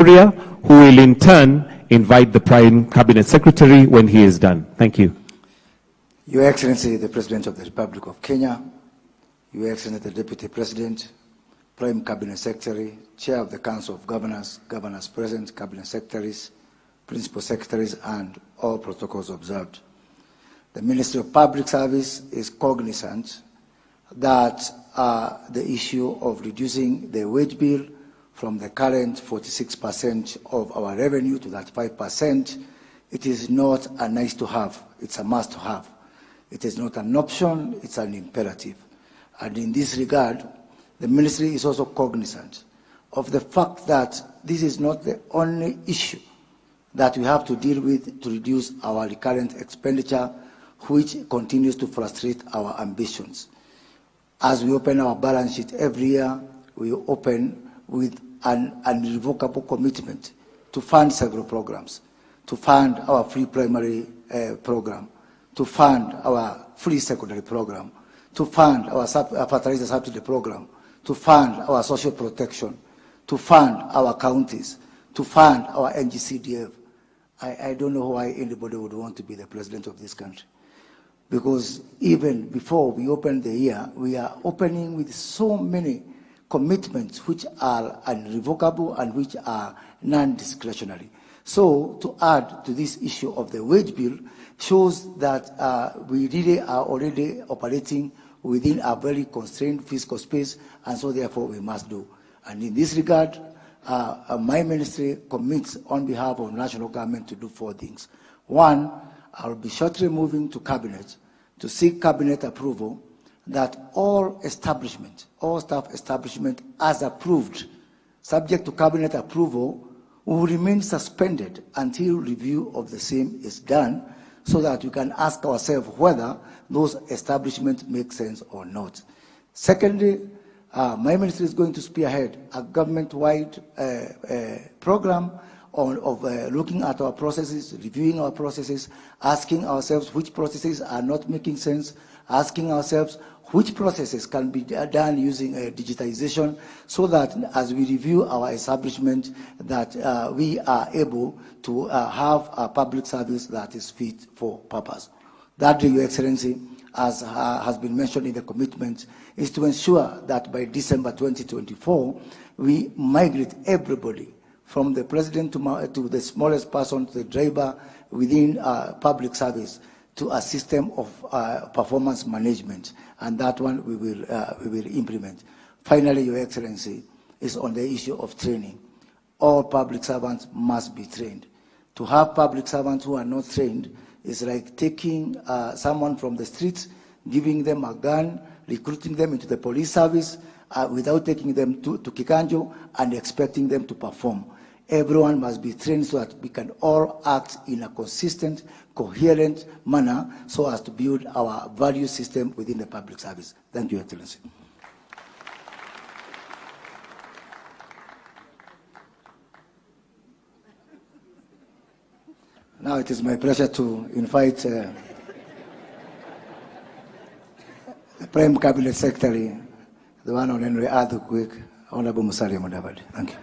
Kuria, who will in turn invite the Prime Cabinet Secretary when he is done. Thank you. Your Excellency, the President of the Republic of Kenya, Your Excellency, the Deputy President, Prime Cabinet Secretary, Chair of the Council of Governors, Governors Present, Cabinet Secretaries, Principal Secretaries, and all protocols observed. The Ministry of Public Service is cognizant that the issue of reducing the wage bill from the current 46% of our revenue to that 5%, it is not a nice to have, it's a must have. It is not an option, it's an imperative. And in this regard, the ministry is also cognizant of the fact that this is not the only issue that we have to deal with to reduce our recurrent expenditure, which continues to frustrate our ambitions. As we open our balance sheet every year, we open with an irrevocable commitment to fund several programs, to fund our free primary program, to fund our free secondary program, to fund our fertilizer subsidy program, to fund our social protection, to fund our counties, to fund our NGCDF. I don't know why anybody would want to be the president of this country. Because even before we open the year, we are opening with so many commitments which are irrevocable and which are non-discretionary. So to add to this issue of the wage bill shows that we really are already operating within a very constrained fiscal space, and so therefore we must do. And in this regard, my ministry commits on behalf of national government to do 4 things. 1, I will be shortly moving to cabinet to seek cabinet approval that all establishment, all staff establishment as approved, subject to cabinet approval, will remain suspended until review of the same is done, so that we can ask ourselves whether those establishments make sense or not. Secondly, my ministry is going to spearhead a government-wide program of looking at our processes, reviewing our processes, asking ourselves which processes are not making sense, asking ourselves which processes can be done using digitization, so that as we review our establishment, that we are able to have a public service that is fit for purpose. That, Your Excellency, as has been mentioned in the commitment, is to ensure that by December 2024, we migrate everybody from the president to the smallest person, to the driver within public service, to a system of performance management, and that one we will implement. Finally, Your Excellency, is on the issue of training. All public servants must be trained. To have public servants who are not trained is like taking someone from the streets, giving them a gun, recruiting them into the police service without taking them to Kikanjo and expecting them to perform. Everyone must be trained so that we can all act in a consistent, coherent manner so as to build our value system within the public service. Thank you, Your Excellency. Now it is my pleasure to invite the Prime Cabinet Secretary, the one on Henry Quick, Honorable Musalia Mudavadi. Thank you.